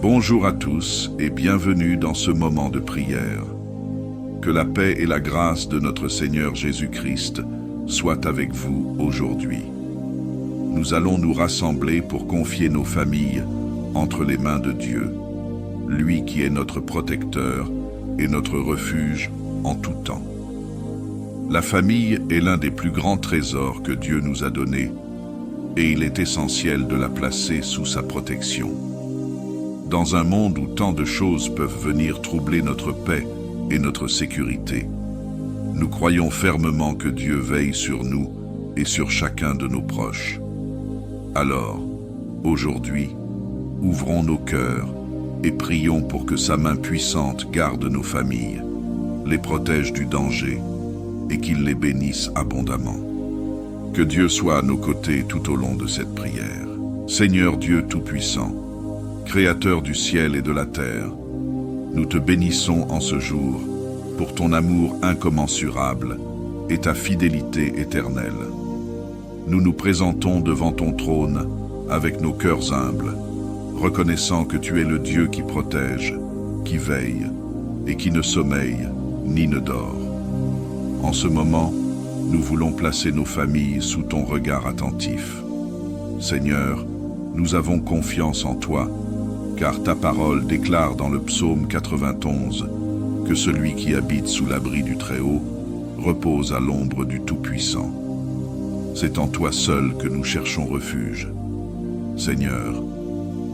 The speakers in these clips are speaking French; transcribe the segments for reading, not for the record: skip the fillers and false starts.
Bonjour à tous et bienvenue dans ce moment de prière. Que la paix et la grâce de notre Seigneur Jésus-Christ soient avec vous aujourd'hui. Nous allons nous rassembler pour confier nos familles entre les mains de Dieu, lui qui est notre protecteur et notre refuge en tout temps. La famille est l'un des plus grands trésors que Dieu nous a donnés et il est essentiel de la placer sous sa protection. Dans un monde où tant de choses peuvent venir troubler notre paix et notre sécurité, nous croyons fermement que Dieu veille sur nous et sur chacun de nos proches. Alors, aujourd'hui, ouvrons nos cœurs et prions pour que sa main puissante garde nos familles, les protège du danger et qu'il les bénisse abondamment. Que Dieu soit à nos côtés tout au long de cette prière. Seigneur Dieu Tout-Puissant, Créateur du ciel et de la terre, nous te bénissons en ce jour pour ton amour incommensurable et ta fidélité éternelle. Nous nous présentons devant ton trône avec nos cœurs humbles, reconnaissant que tu es le Dieu qui protège, qui veille et qui ne sommeille ni ne dort. En ce moment, nous voulons placer nos familles sous ton regard attentif. Seigneur, nous avons confiance en toi, car ta parole déclare dans le psaume 91 que celui qui habite sous l'abri du Très-Haut repose à l'ombre du Tout-Puissant. C'est en toi seul que nous cherchons refuge. Seigneur,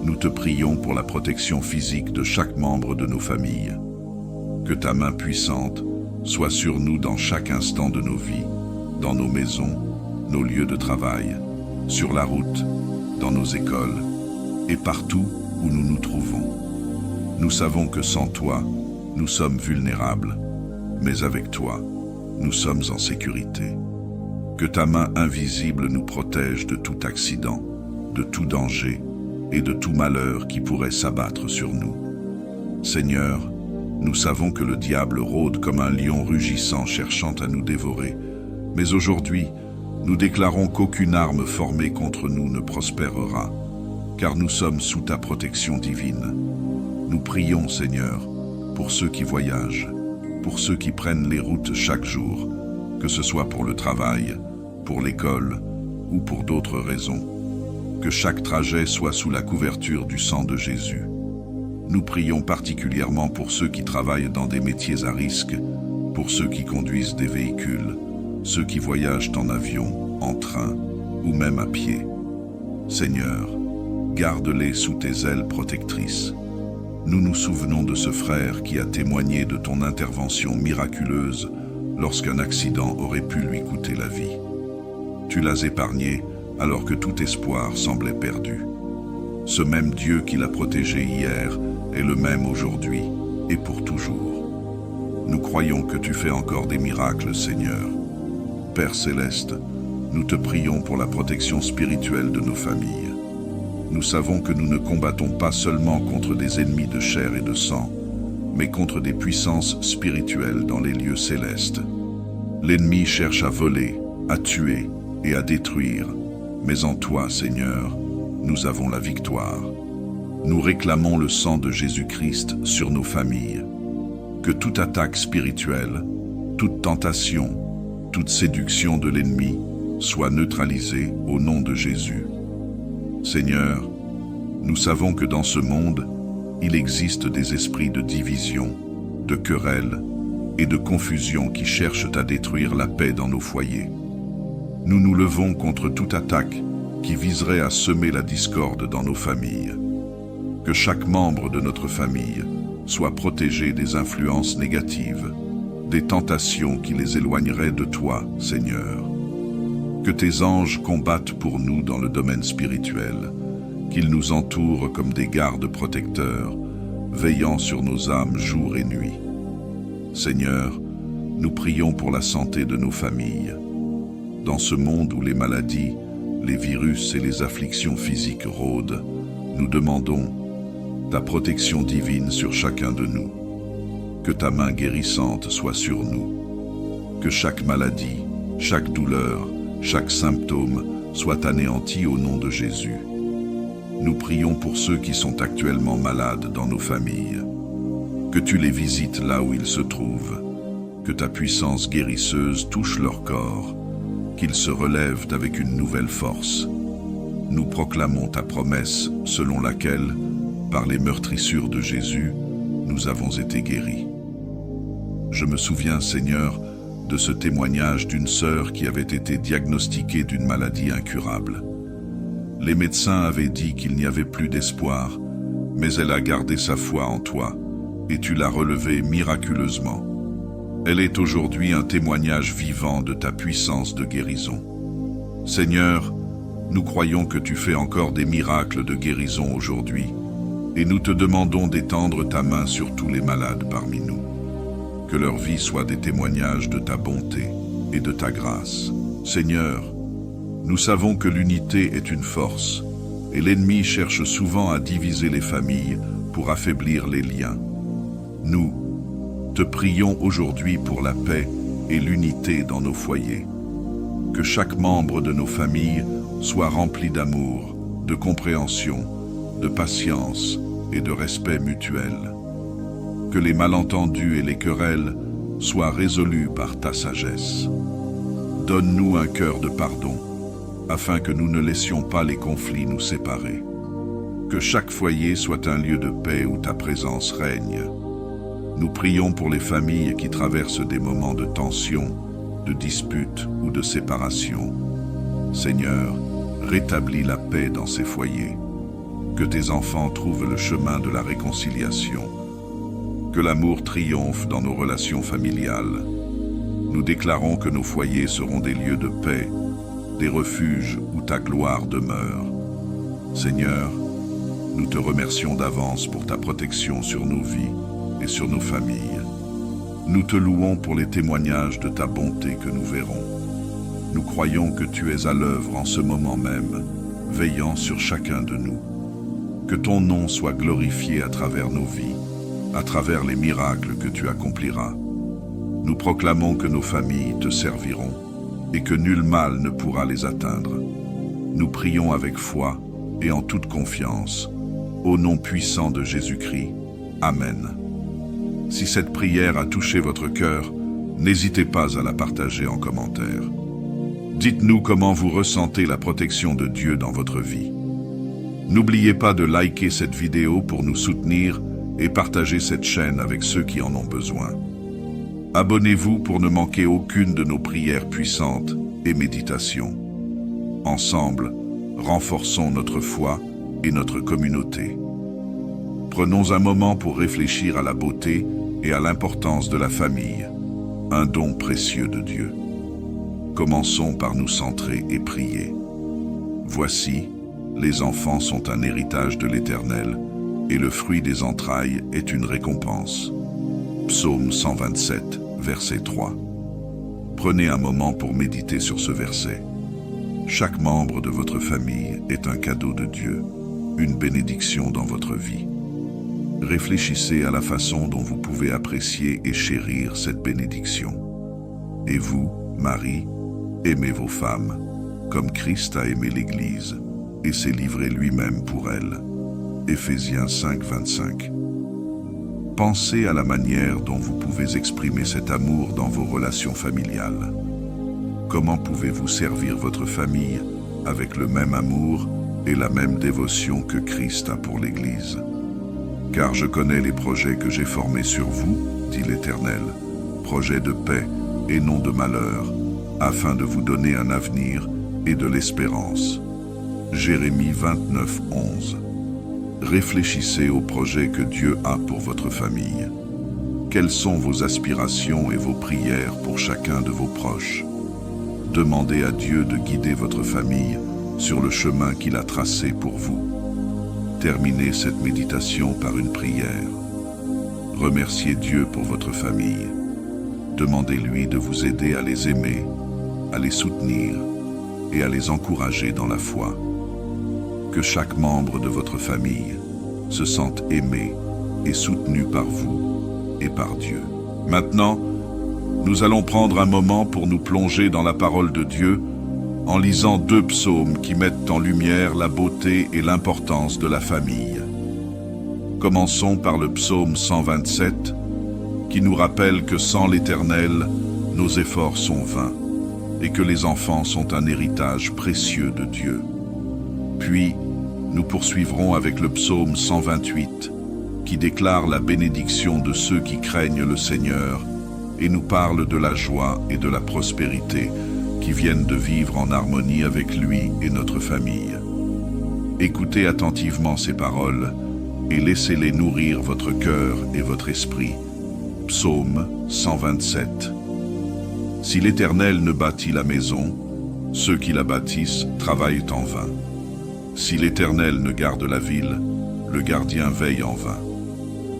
nous te prions pour la protection physique de chaque membre de nos familles. Que ta main puissante soit sur nous dans chaque instant de nos vies, dans nos maisons, nos lieux de travail, sur la route, dans nos écoles et partout où nous nous trouvons. Nous savons que sans toi, nous sommes vulnérables, mais avec toi, nous sommes en sécurité. Que ta main invisible nous protège de tout accident, de tout danger et de tout malheur qui pourrait s'abattre sur nous. Seigneur, nous savons que le diable rôde comme un lion rugissant cherchant à nous dévorer, mais aujourd'hui, nous déclarons qu'aucune arme formée contre nous ne prospérera, car nous sommes sous ta protection divine. Nous prions, Seigneur, pour ceux qui voyagent, pour ceux qui prennent les routes chaque jour, que ce soit pour le travail, pour l'école ou pour d'autres raisons. Que chaque trajet soit sous la couverture du sang de Jésus. Nous prions particulièrement pour ceux qui travaillent dans des métiers à risque, pour ceux qui conduisent des véhicules, ceux qui voyagent en avion, en train ou même à pied. Seigneur, garde-les sous tes ailes protectrices. Nous nous souvenons de ce frère qui a témoigné de ton intervention miraculeuse lorsqu'un accident aurait pu lui coûter la vie. Tu l'as épargné alors que tout espoir semblait perdu. Ce même Dieu qui l'a protégé hier est le même aujourd'hui et pour toujours. Nous croyons que tu fais encore des miracles, Seigneur. Père céleste, nous te prions pour la protection spirituelle de nos familles. Nous savons que nous ne combattons pas seulement contre des ennemis de chair et de sang, mais contre des puissances spirituelles dans les lieux célestes. L'ennemi cherche à voler, à tuer et à détruire, mais en toi, Seigneur, nous avons la victoire. Nous réclamons le sang de Jésus-Christ sur nos familles. Que toute attaque spirituelle, toute tentation, toute séduction de l'ennemi soit neutralisée au nom de Jésus. Seigneur, nous savons que dans ce monde, il existe des esprits de division, de querelle et de confusion qui cherchent à détruire la paix dans nos foyers. Nous nous levons contre toute attaque qui viserait à semer la discorde dans nos familles. Que chaque membre de notre famille soit protégé des influences négatives, des tentations qui les éloigneraient de toi, Seigneur. Que tes anges combattent pour nous dans le domaine spirituel, qu'ils nous entourent comme des gardes protecteurs, veillant sur nos âmes jour et nuit. Seigneur, nous prions pour la santé de nos familles. Dans ce monde où les maladies, les virus et les afflictions physiques rôdent, nous demandons ta protection divine sur chacun de nous. Que ta main guérissante soit sur nous. Que chaque maladie, chaque douleur, chaque symptôme soit anéanti au nom de Jésus. Nous prions pour ceux qui sont actuellement malades dans nos familles. Que tu les visites là où ils se trouvent, que ta puissance guérisseuse touche leur corps, qu'ils se relèvent avec une nouvelle force. Nous proclamons ta promesse selon laquelle, par les meurtrissures de Jésus, nous avons été guéris. Je me souviens, Seigneur, de ce témoignage d'une sœur qui avait été diagnostiquée d'une maladie incurable. Les médecins avaient dit qu'il n'y avait plus d'espoir, mais elle a gardé sa foi en toi, et tu l'as relevée miraculeusement. Elle est aujourd'hui un témoignage vivant de ta puissance de guérison. Seigneur, nous croyons que tu fais encore des miracles de guérison aujourd'hui, et nous te demandons d'étendre ta main sur tous les malades parmi nous. Que leur vie soit des témoignages de ta bonté et de ta grâce. Seigneur, nous savons que l'unité est une force, et l'ennemi cherche souvent à diviser les familles pour affaiblir les liens. Nous te prions aujourd'hui pour la paix et l'unité dans nos foyers. Que chaque membre de nos familles soit rempli d'amour, de compréhension, de patience et de respect mutuel. Que les malentendus et les querelles soient résolus par ta sagesse. Donne-nous un cœur de pardon, afin que nous ne laissions pas les conflits nous séparer. Que chaque foyer soit un lieu de paix où ta présence règne. Nous prions pour les familles qui traversent des moments de tension, de dispute ou de séparation. Seigneur, rétablis la paix dans ces foyers. Que tes enfants trouvent le chemin de la réconciliation. Que l'amour triomphe dans nos relations familiales. Nous déclarons que nos foyers seront des lieux de paix, des refuges où ta gloire demeure. Seigneur, nous te remercions d'avance pour ta protection sur nos vies et sur nos familles. Nous te louons pour les témoignages de ta bonté que nous verrons. Nous croyons que tu es à l'œuvre en ce moment même, veillant sur chacun de nous. Que ton nom soit glorifié à travers nos vies, à travers les miracles que tu accompliras. Nous proclamons que nos familles te serviront et que nul mal ne pourra les atteindre. Nous prions avec foi et en toute confiance, au nom puissant de Jésus-Christ. Amen. Si cette prière a touché votre cœur, n'hésitez pas à la partager en commentaire. Dites-nous comment vous ressentez la protection de Dieu dans votre vie. N'oubliez pas de liker cette vidéo pour nous soutenir et partager cette chaîne avec ceux qui en ont besoin. Abonnez-vous pour ne manquer aucune de nos prières puissantes et méditations. Ensemble, renforçons notre foi et notre communauté. Prenons un moment pour réfléchir à la beauté et à l'importance de la famille, un don précieux de Dieu. Commençons par nous centrer et prier. Voici, les enfants sont un héritage de l'Éternel, et le fruit des entrailles est une récompense. Psaume 127, verset 3. Prenez un moment pour méditer sur ce verset. Chaque membre de votre famille est un cadeau de Dieu, une bénédiction dans votre vie. Réfléchissez à la façon dont vous pouvez apprécier et chérir cette bénédiction. Et vous, Marie, aimez vos femmes, comme Christ a aimé l'Église, et s'est livré lui-même pour elle. Éphésiens 5, 25. Pensez à la manière dont vous pouvez exprimer cet amour dans vos relations familiales. Comment pouvez-vous servir votre famille avec le même amour et la même dévotion que Christ a pour l'Église? Car je connais les projets que j'ai formés sur vous, dit l'Éternel, projets de paix et non de malheur, afin de vous donner un avenir et de l'espérance. Jérémie 29, 11. Réfléchissez aux projets que Dieu a pour votre famille. Quelles sont vos aspirations et vos prières pour chacun de vos proches? Demandez à Dieu de guider votre famille sur le chemin qu'il a tracé pour vous. Terminez cette méditation par une prière. Remerciez Dieu pour votre famille. Demandez-lui de vous aider à les aimer, à les soutenir et à les encourager dans la foi. Que chaque membre de votre famille se sente aimé et soutenu par vous et par Dieu. Maintenant, nous allons prendre un moment pour nous plonger dans la parole de Dieu en lisant 2 psaumes qui mettent en lumière la beauté et l'importance de la famille. Commençons par le psaume 127, qui nous rappelle que sans l'Éternel, nos efforts sont vains, et que les enfants sont un héritage précieux de Dieu. Puis, nous poursuivrons avec le psaume 128, qui déclare la bénédiction de ceux qui craignent le Seigneur et nous parle de la joie et de la prospérité qui viennent de vivre en harmonie avec lui et notre famille. Écoutez attentivement ces paroles et laissez-les nourrir votre cœur et votre esprit. Psaume 127. Si l'Éternel ne bâtit la maison, ceux qui la bâtissent travaillent en vain. Si l'Éternel ne garde la ville, le gardien veille en vain.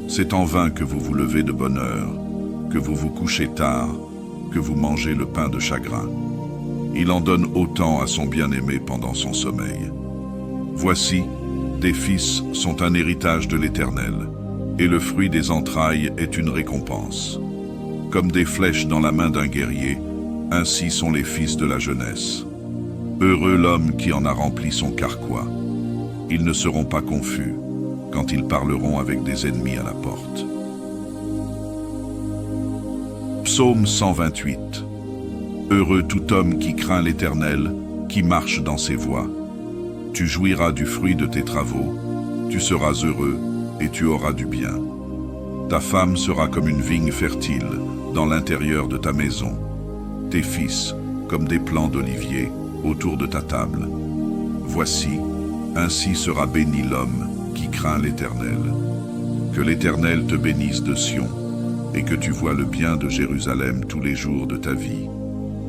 C'est en vain que vous vous levez de bonne heure, que vous vous couchez tard, que vous mangez le pain de chagrin. Il en donne autant à son bien-aimé pendant son sommeil. Voici, tes fils sont un héritage de l'Éternel, et le fruit des entrailles est une récompense. Comme des flèches dans la main d'un guerrier, ainsi sont les fils de la jeunesse. Heureux l'homme qui en a rempli son carquois. Ils ne seront pas confus quand ils parleront avec des ennemis à la porte. Psaume 128. Heureux tout homme qui craint l'Éternel, qui marche dans ses voies. Tu jouiras du fruit de tes travaux, tu seras heureux et tu auras du bien. Ta femme sera comme une vigne fertile dans l'intérieur de ta maison. Tes fils comme des plants d'olivier autour de ta table. Voici, ainsi sera béni l'homme qui craint l'Éternel. Que l'Éternel te bénisse de Sion, et que tu vois le bien de Jérusalem tous les jours de ta vie,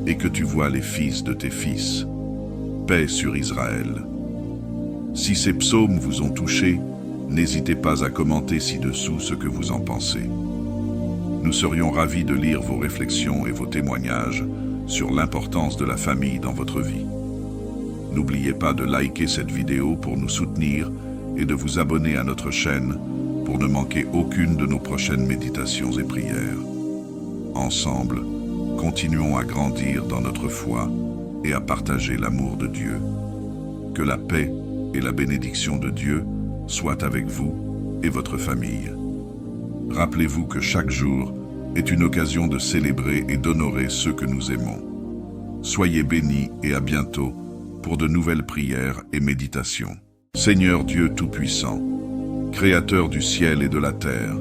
et que tu vois les fils de tes fils. Paix sur Israël. Si ces psaumes vous ont touché, n'hésitez pas à commenter ci-dessous ce que vous en pensez. Nous serions ravis de lire vos réflexions et vos témoignages sur l'importance de la famille dans votre vie. N'oubliez pas de liker cette vidéo pour nous soutenir et de vous abonner à notre chaîne pour ne manquer aucune de nos prochaines méditations et prières. Ensemble, continuons à grandir dans notre foi et à partager l'amour de Dieu. Que la paix et la bénédiction de Dieu soient avec vous et votre famille. Rappelez-vous que chaque jour est une occasion de célébrer et d'honorer ceux que nous aimons. Soyez bénis et à bientôt pour de nouvelles prières et méditations. Seigneur Dieu Tout-Puissant, Créateur du ciel et de la terre,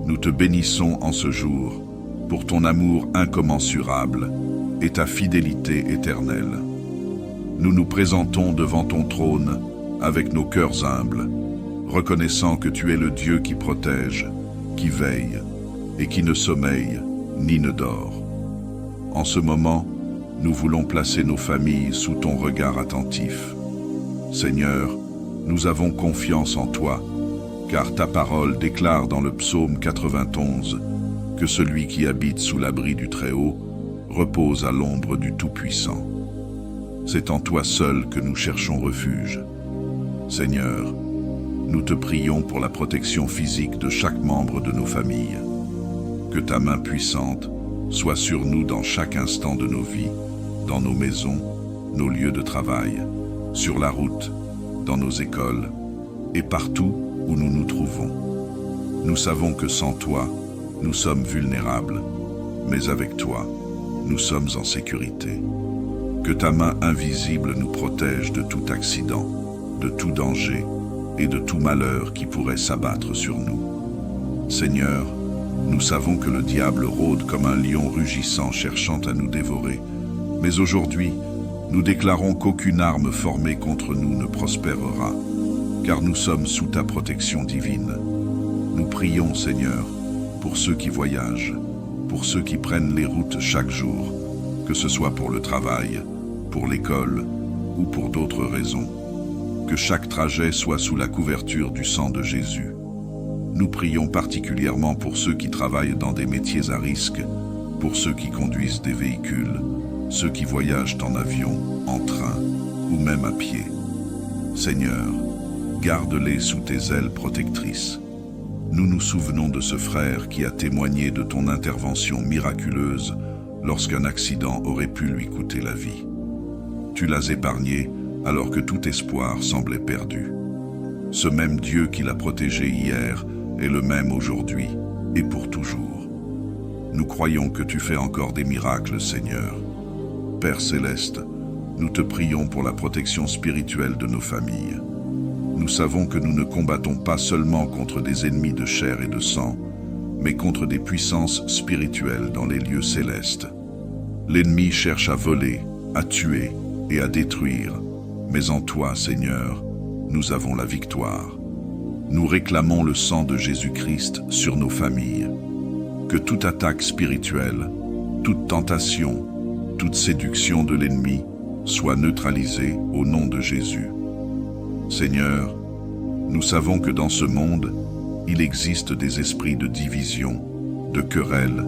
nous te bénissons en ce jour pour ton amour incommensurable et ta fidélité éternelle. Nous nous présentons devant ton trône avec nos cœurs humbles, reconnaissant que tu es le Dieu qui protège, qui veille et qui ne sommeille ni ne dort. En ce moment, nous voulons placer nos familles sous ton regard attentif. Seigneur, nous avons confiance en toi, car ta parole déclare dans le psaume 91 que celui qui habite sous l'abri du Très-Haut repose à l'ombre du Tout-Puissant. C'est en toi seul que nous cherchons refuge. Seigneur, nous te prions pour la protection physique de chaque membre de nos familles. Que ta main puissante soit sur nous dans chaque instant de nos vies, dans nos maisons, nos lieux de travail, sur la route, dans nos écoles et partout où nous nous trouvons. Nous savons que sans toi, nous sommes vulnérables, mais avec toi, nous sommes en sécurité. Que ta main invisible nous protège de tout accident, de tout danger et de tout malheur qui pourrait s'abattre sur nous. Seigneur, nous savons que le diable rôde comme un lion rugissant cherchant à nous dévorer, mais aujourd'hui, nous déclarons qu'aucune arme formée contre nous ne prospérera, car nous sommes sous ta protection divine. Nous prions, Seigneur, pour ceux qui voyagent, pour ceux qui prennent les routes chaque jour, que ce soit pour le travail, pour l'école ou pour d'autres raisons. Que chaque trajet soit sous la couverture du sang de Jésus. Nous prions particulièrement pour ceux qui travaillent dans des métiers à risque, pour ceux qui conduisent des véhicules, ceux qui voyagent en avion, en train ou même à pied. Seigneur, garde-les sous tes ailes protectrices. Nous nous souvenons de ce frère qui a témoigné de ton intervention miraculeuse lorsqu'un accident aurait pu lui coûter la vie. tu l'as épargné alors que tout espoir semblait perdu. Ce même Dieu qui l'a protégé hier est le même aujourd'hui et pour toujours. Nous croyons que tu fais encore des miracles, Seigneur. Père céleste, nous te prions pour la protection spirituelle de nos familles. Nous savons que nous ne combattons pas seulement contre des ennemis de chair et de sang, mais contre des puissances spirituelles dans les lieux célestes. L'ennemi cherche à voler, à tuer et à détruire, mais en toi, Seigneur, nous avons la victoire. Nous réclamons le sang de Jésus-Christ sur nos familles. Que toute attaque spirituelle, toute tentation, toute séduction de l'ennemi soit neutralisée au nom de Jésus. Seigneur, nous savons que dans ce monde, il existe des esprits de division, de querelle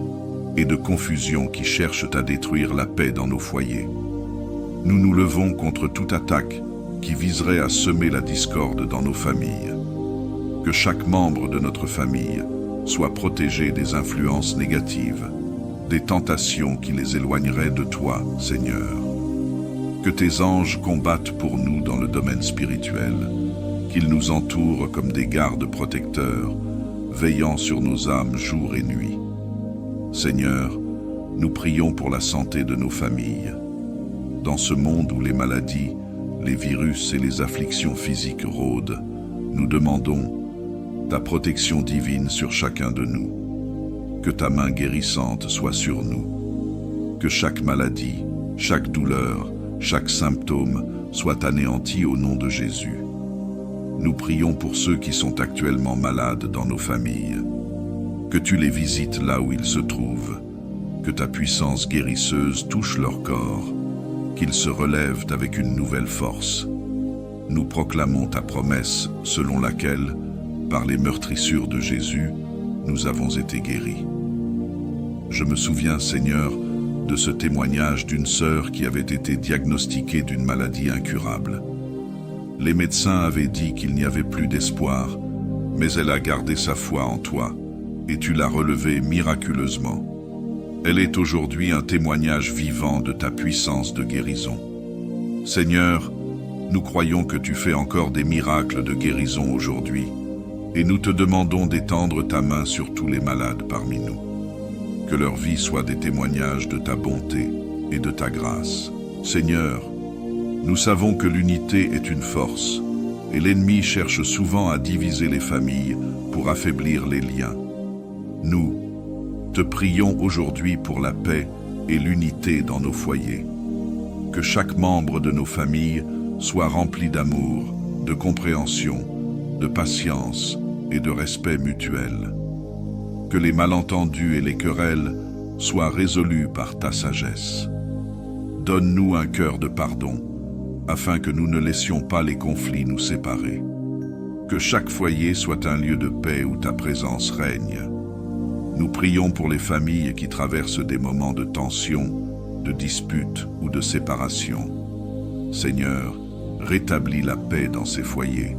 et de confusion qui cherchent à détruire la paix dans nos foyers. Nous nous levons contre toute attaque qui viserait à semer la discorde dans nos familles. Que chaque membre de notre famille soit protégé des influences négatives, des tentations qui les éloigneraient de toi, Seigneur. Que tes anges combattent pour nous dans le domaine spirituel, qu'ils nous entourent comme des gardes protecteurs, veillant sur nos âmes jour et nuit. Seigneur, nous prions pour la santé de nos familles. Dans ce monde où les maladies, les virus et les afflictions physiques rôdent, nous demandons ta protection divine sur chacun de nous. Que ta main guérissante soit sur nous. Que chaque maladie, chaque douleur, chaque symptôme soit anéanti au nom de Jésus. Nous prions pour ceux qui sont actuellement malades dans nos familles. Que tu les visites là où ils se trouvent. Que ta puissance guérisseuse touche leur corps. Qu'ils se relèvent avec une nouvelle force. Nous proclamons ta promesse selon laquelle, par les meurtrissures de Jésus, nous avons été guéris. Je me souviens, Seigneur, de ce témoignage d'une sœur qui avait été diagnostiquée d'une maladie incurable. Les médecins avaient dit qu'il n'y avait plus d'espoir, mais elle a gardé sa foi en toi, et tu l'as relevée miraculeusement. Elle est aujourd'hui un témoignage vivant de ta puissance de guérison. Seigneur, nous croyons que tu fais encore des miracles de guérison aujourd'hui, et nous te demandons d'étendre ta main sur tous les malades parmi nous. Que leur vie soit des témoignages de ta bonté et de ta grâce. Seigneur, nous savons que l'unité est une force, et l'ennemi cherche souvent à diviser les familles pour affaiblir les liens. Nous te prions aujourd'hui pour la paix et l'unité dans nos foyers. Que chaque membre de nos familles soit rempli d'amour, de compréhension, de patience et de respect mutuel. Que les malentendus et les querelles soient résolus par ta sagesse. Donne-nous un cœur de pardon, afin que nous ne laissions pas les conflits nous séparer. Que chaque foyer soit un lieu de paix où ta présence règne. Nous prions pour les familles qui traversent des moments de tension, de dispute ou de séparation. Seigneur, rétablis la paix dans ces foyers.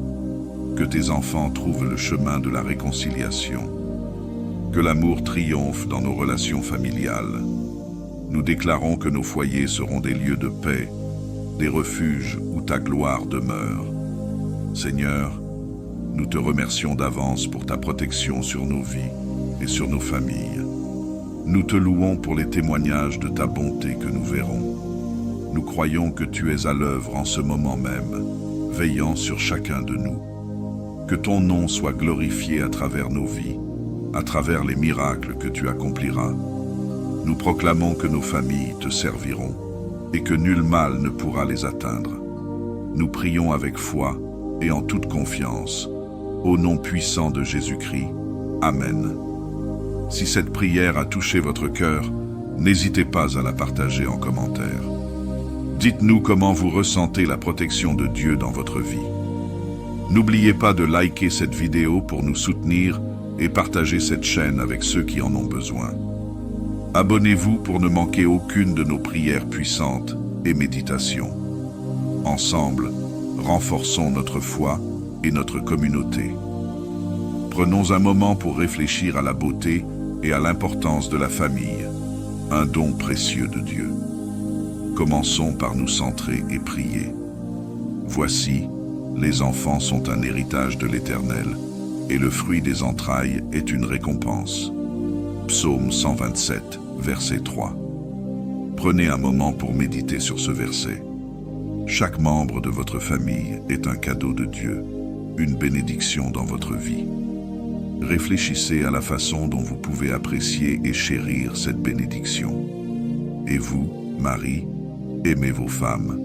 Que tes enfants trouvent le chemin de la réconciliation. Que l'amour triomphe dans nos relations familiales. Nous déclarons que nos foyers seront des lieux de paix, des refuges où ta gloire demeure. Seigneur, nous te remercions d'avance pour ta protection sur nos vies et sur nos familles. Nous te louons pour les témoignages de ta bonté que nous verrons. Nous croyons que tu es à l'œuvre en ce moment même, veillant sur chacun de nous. Que ton nom soit glorifié à travers nos vies, à travers les miracles que tu accompliras. Nous proclamons que nos familles te serviront et que nul mal ne pourra les atteindre. Nous prions avec foi et en toute confiance, au nom puissant de Jésus-Christ. Amen. Si cette prière a touché votre cœur, n'hésitez pas à la partager en commentaire. Dites-nous comment vous ressentez la protection de Dieu dans votre vie. N'oubliez pas de liker cette vidéo pour nous soutenir et partager cette chaîne avec ceux qui en ont besoin. Abonnez-vous pour ne manquer aucune de nos prières puissantes et méditations. Ensemble, renforçons notre foi et notre communauté. Prenons un moment pour réfléchir à la beauté et à l'importance de la famille, un don précieux de Dieu. Commençons par nous centrer et prier. Voici, les enfants sont un héritage de l'Éternel, et le fruit des entrailles est une récompense. Psaume 127, verset 3. Prenez un moment pour méditer sur ce verset. Chaque membre de votre famille est un cadeau de Dieu, une bénédiction dans votre vie. Réfléchissez à la façon dont vous pouvez apprécier et chérir cette bénédiction. Et vous, Marie, aimez vos femmes,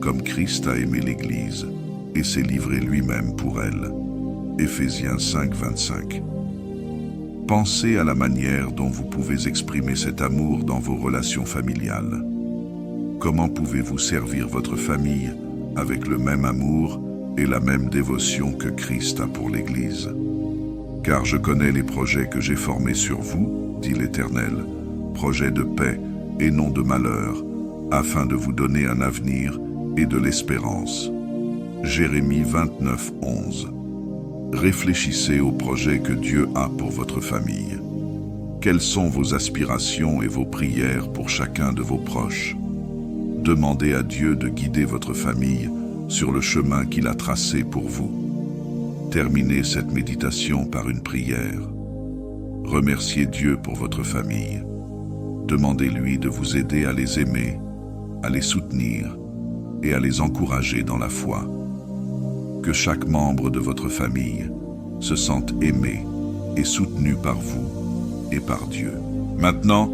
comme Christ a aimé l'Église, et s'est livré lui-même pour elle. Éphésiens 5, 25. Pensez à la manière dont vous pouvez exprimer cet amour dans vos relations familiales. Comment pouvez-vous servir votre famille avec le même amour et la même dévotion que Christ a pour l'Église? Car je connais les projets que j'ai formés sur vous, dit l'Éternel, projets de paix et non de malheur, afin de vous donner un avenir et de l'espérance. Jérémie 29, 11. Réfléchissez aux projets que Dieu a pour votre famille. Quelles sont vos aspirations et vos prières pour chacun de vos proches? Demandez à Dieu de guider votre famille sur le chemin qu'il a tracé pour vous. Terminez cette méditation par une prière. Remerciez Dieu pour votre famille. Demandez-lui de vous aider à les aimer, à les soutenir et à les encourager dans la foi. Que chaque membre de votre famille se sente aimé et soutenu par vous et par Dieu. Maintenant,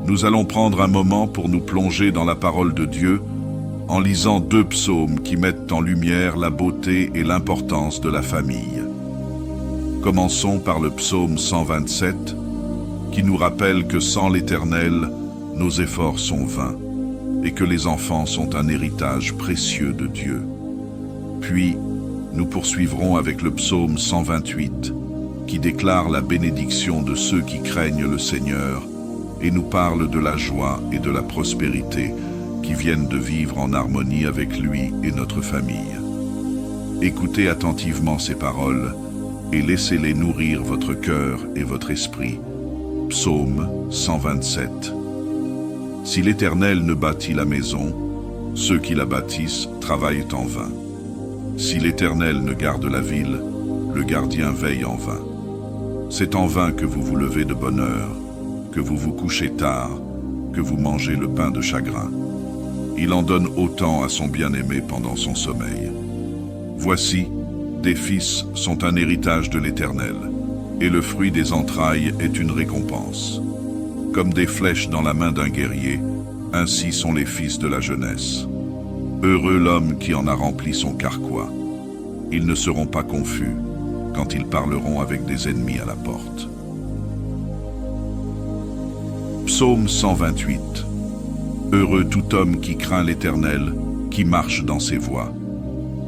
nous allons prendre un moment pour nous plonger dans la parole de Dieu en lisant 2 psaumes qui mettent en lumière la beauté et l'importance de la famille. Commençons par le psaume 127, qui nous rappelle que sans l'Éternel, nos efforts sont vains et que les enfants sont un héritage précieux de Dieu. Puis, nous poursuivrons avec le psaume 128, qui déclare la bénédiction de ceux qui craignent le Seigneur et nous parle de la joie et de la prospérité qui viennent de vivre en harmonie avec lui et notre famille. Écoutez attentivement ces paroles et laissez-les nourrir votre cœur et votre esprit. Psaume 127. Si l'Éternel ne bâtit la maison, ceux qui la bâtissent travaillent en vain. Si l'Éternel ne garde la ville, le gardien veille en vain. C'est en vain que vous vous levez de bonne heure, que vous vous couchez tard, que vous mangez le pain de chagrin. Il en donne autant à son bien-aimé pendant son sommeil. Voici, des fils sont un héritage de l'Éternel, et le fruit des entrailles est une récompense. Comme des flèches dans la main d'un guerrier, ainsi sont les fils de la jeunesse. Heureux l'homme qui en a rempli son carquois. Ils ne seront pas confus quand ils parleront avec des ennemis à la porte. Psaume 128. Heureux tout homme qui craint l'Éternel, qui marche dans ses voies.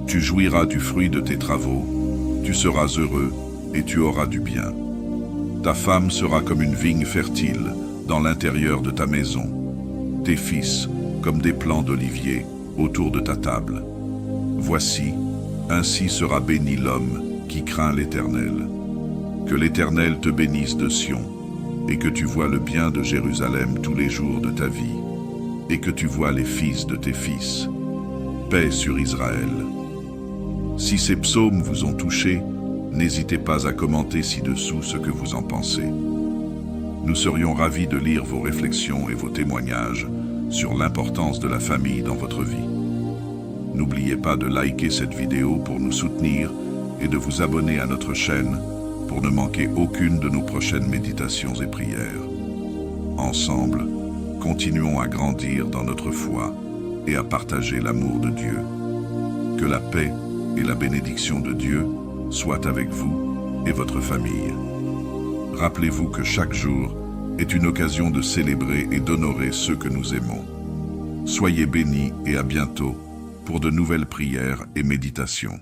Tu jouiras du fruit de tes travaux, tu seras heureux et tu auras du bien. Ta femme sera comme une vigne fertile dans l'intérieur de ta maison. Tes fils comme des plants d'olivier autour de ta table. Voici, ainsi sera béni l'homme qui craint l'Éternel. Que l'Éternel te bénisse de Sion, et que tu vois le bien de Jérusalem tous les jours de ta vie, et que tu vois les fils de tes fils. Paix sur Israël. Si ces psaumes vous ont touché, n'hésitez pas à commenter ci-dessous ce que vous en pensez. Nous serions ravis de lire vos réflexions et vos témoignages sur l'importance de la famille dans votre vie. N'oubliez pas de liker cette vidéo pour nous soutenir et de vous abonner à notre chaîne pour ne manquer aucune de nos prochaines méditations et prières. Ensemble, continuons à grandir dans notre foi et à partager l'amour de Dieu. Que la paix et la bénédiction de Dieu soient avec vous et votre famille. Rappelez-vous que chaque jour est une occasion de célébrer et d'honorer ceux que nous aimons. Soyez bénis et à bientôt pour de nouvelles prières et méditations.